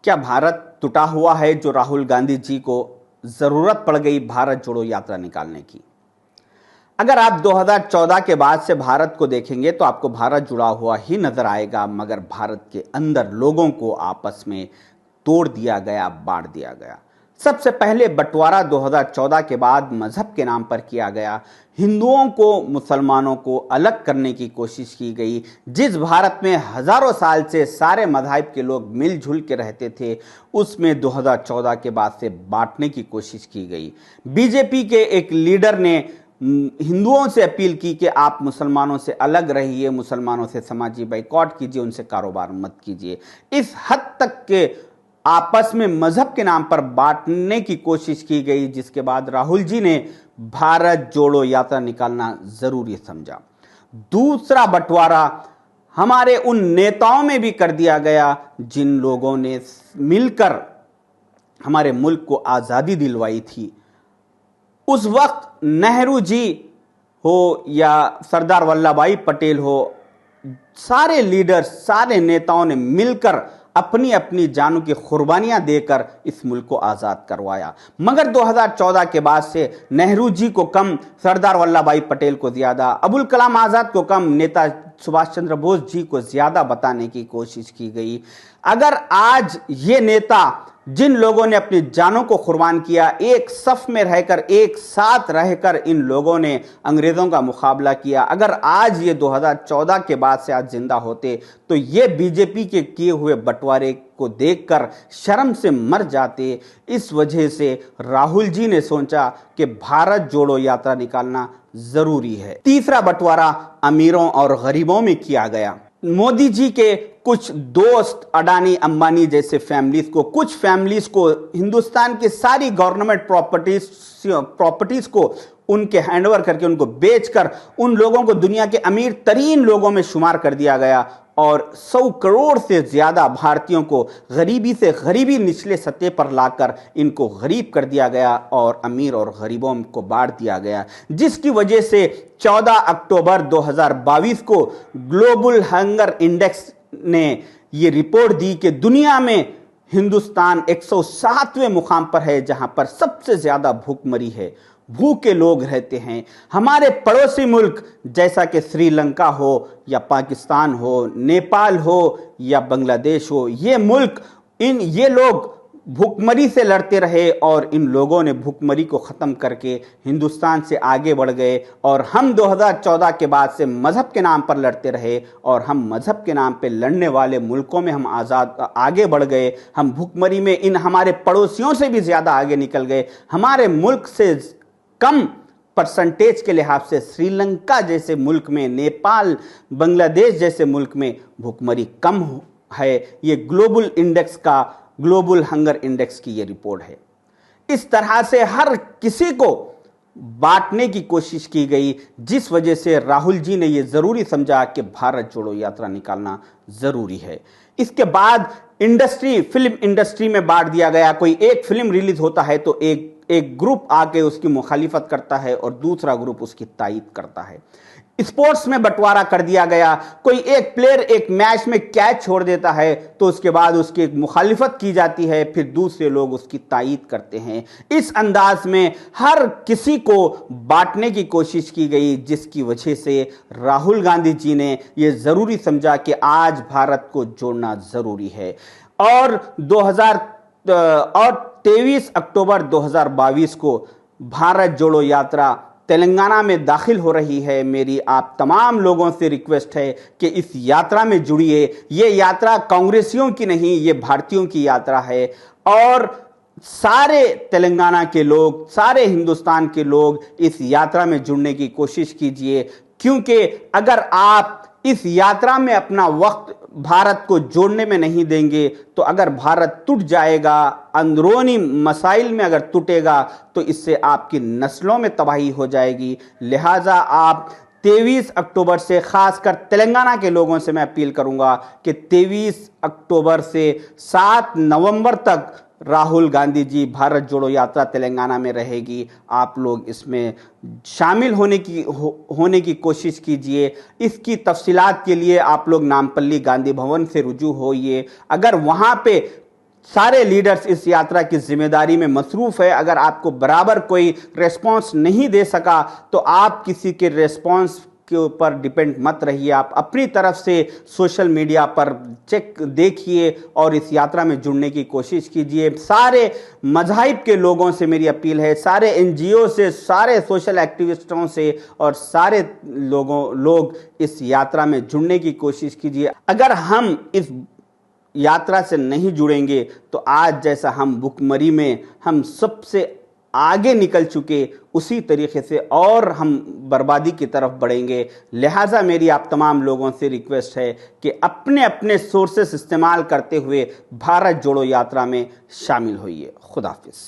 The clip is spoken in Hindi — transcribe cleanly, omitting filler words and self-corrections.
क्या भारत टूटा हुआ है जो राहुल गांधी जी को जरूरत पड़ गई भारत जोड़ो यात्रा निकालने की? अगर आप 2014 के बाद से भारत को देखेंगे तो आपको भारत जुड़ा हुआ ही नजर आएगा, मगर भारत के अंदर लोगों को आपस में तोड़ दिया गया, बांट दिया गया। सबसे पहले बंटवारा 2014 के बाद मजहब के नाम पर किया गया। हिंदुओं को मुसलमानों को अलग करने की कोशिश की गई। जिस भारत में हजारों साल से सारे मजहब के लोग मिलजुल के रहते थे, उसमें 2014 के बाद से बांटने की कोशिश की गई। बीजेपी के एक लीडर ने हिंदुओं से अपील की कि आप मुसलमानों से अलग रहिए, मुसलमानों से समाजी बाइकॉट कीजिए, उनसे कारोबार मत कीजिए। इस हद तक के आपस में मजहब के नाम पर बांटने की कोशिश की गई, जिसके बाद राहुल जी ने भारत जोड़ो यात्रा निकालना जरूरी समझा। दूसरा बंटवारा हमारे उन नेताओं में भी कर दिया गया जिन लोगों ने मिलकर हमारे मुल्क को आजादी दिलवाई थी। उस वक्त नेहरू जी हो या सरदार वल्लभ भाई पटेल हो, सारे लीडर, सारे नेताओं ने मिलकर अपनी अपनी जानों की कुर्बानियां देकर इस मुल्क को आजाद करवाया। मगर 2014 के बाद से नेहरू जी को कम, सरदार वल्लभ भाई पटेल को ज्यादा, अबुल कलाम आजाद को कम, नेता सुभाष चंद्र बोस जी को ज्यादा बताने की कोशिश की गई। अगर आज ये नेता, जिन लोगों ने अपनी जानों को कुर्बान किया, एक सफ में रहकर, एक साथ रहकर इन लोगों ने अंग्रेजों का मुकाबला किया, अगर आज ये 2014 के बाद से आज जिंदा होते तो ये बीजेपी के किए हुए बंटवारे को देखकर शर्म से मर जाते। इस वजह से राहुल जी ने सोचा कि भारत जोड़ो यात्रा निकालना जरूरी है। तीसरा बंटवारा अमीरों और गरीबों में किया गया। मोदी जी के कुछ दोस्त, अडानी अंबानी जैसे फैमिलीज को, कुछ फैमिलीज को हिंदुस्तान की सारी गवर्नमेंट प्रॉपर्टीज को उनके हैंडओवर करके, उनको बेचकर उन लोगों को दुनिया के अमीर तरीन लोगों में शुमार कर दिया गया और 100 करोड़ से ज्यादा भारतीयों को गरीबी से गरीबी निचले सतह पर लाकर इनको गरीब कर दिया गया और अमीर और गरीबों को बांट दिया गया, जिसकी वजह से 14 अक्टूबर 2022 को ग्लोबल हंगर इंडेक्स ने यह रिपोर्ट दी कि दुनिया में हिंदुस्तान 107वें मुकाम पर है, जहां पर सबसे ज्यादा भूखमरी है, भूखे लोग रहते हैं। हमारे पड़ोसी मुल्क जैसा कि श्रीलंका हो या पाकिस्तान हो, नेपाल हो या बांग्लादेश हो, ये लोग भूखमरी से लड़ते रहे और इन लोगों ने भूखमरी को ख़त्म करके हिंदुस्तान से आगे बढ़ गए। और हम 2014 के बाद से मज़हब के नाम पर लड़ते रहे और हम मज़हब के नाम पे लड़ने वाले मुल्कों में हम आगे बढ़ गए। हम भूखमरी में इन हमारे पड़ोसियों से भी ज़्यादा आगे निकल गए। हमारे मुल्क से कम परसेंटेज के लिहाज से श्रीलंका जैसे मुल्क में, नेपाल, बांग्लादेश जैसे मुल्क में भूखमरी कम है। ये ग्लोबल हंगर इंडेक्स की ये रिपोर्ट है। इस तरह से हर किसी को बांटने की कोशिश की गई, जिस वजह से राहुल जी ने यह जरूरी समझा कि भारत जोड़ो यात्रा निकालना जरूरी है। इसके बाद फिल्म इंडस्ट्री में बांट दिया गया। कोई एक फिल्म रिलीज होता है तो एक ग्रुप आके उसकी मुखालिफत करता है और दूसरा ग्रुप उसकी तायीद करता है। स्पोर्ट्स में बंटवारा कर दिया गया। कोई एक प्लेयर एक मैच में कैच छोड़ देता है तो उसके बाद उसकी मुखालिफत की जाती है, फिर दूसरे लोग उसकी तायीद करते हैं। इस अंदाज में हर किसी को बांटने की कोशिश की गई, जिसकी वजह से राहुल गांधी जी ने यह जरूरी समझा कि आज भारत को जोड़ना जरूरी है। और 23 अक्टूबर 2022 को भारत जोड़ो यात्रा तेलंगाना में दाखिल हो रही है। मेरी आप तमाम लोगों से रिक्वेस्ट है कि इस यात्रा में जुड़िए। ये यात्रा कांग्रेसियों की नहीं, ये भारतीयों की यात्रा है और सारे तेलंगाना के लोग, सारे हिंदुस्तान के लोग इस यात्रा में जुड़ने की कोशिश कीजिए, क्योंकि अगर आप इस यात्रा में अपना वक्त भारत को जोड़ने में नहीं देंगे तो अगर भारत टूट जाएगा, अंदरूनी मसाइल में अगर टूटेगा तो इससे आपकी नस्लों में तबाही हो जाएगी। लिहाजा आप 23 अक्टूबर से, खासकर तेलंगाना के लोगों से मैं अपील करूंगा कि 23 अक्टूबर से 7 नवंबर तक राहुल गांधी जी भारत जोड़ो यात्रा तेलंगाना में रहेगी। आप लोग इसमें शामिल होने की कोशिश कीजिए। इसकी तफसीलात के लिए आप लोग नामपल्ली गांधी भवन से रुजू होइए। अगर वहां पे सारे लीडर्स इस यात्रा की जिम्मेदारी में मसरूफ है। अगर आपको बराबर कोई रेस्पॉन्स नहीं दे सका तो आप किसी के रेस्पॉन्स के ऊपर डिपेंड मत रहिए। आप अपनी तरफ से सोशल मीडिया पर चेक देखिए और इस यात्रा में जुड़ने की कोशिश कीजिए। सारे मज़ाहिब के लोगों से मेरी अपील है, सारे एनजीओ से, सारे सोशल एक्टिविस्टों से और सारे लोग इस यात्रा में जुड़ने की कोशिश कीजिए। अगर हम इस यात्रा से नहीं जुड़ेंगे तो आज जैसा हम भुखमरी में हम सबसे आगे निकल चुके उसी तरीके से और हम बर्बादी की तरफ बढ़ेंगे। लिहाजा मेरी आप तमाम लोगों से रिक्वेस्ट है कि अपने अपने सोर्सेस इस्तेमाल करते हुए भारत जोड़ो यात्रा में शामिल होइए। खुदा हाफिज।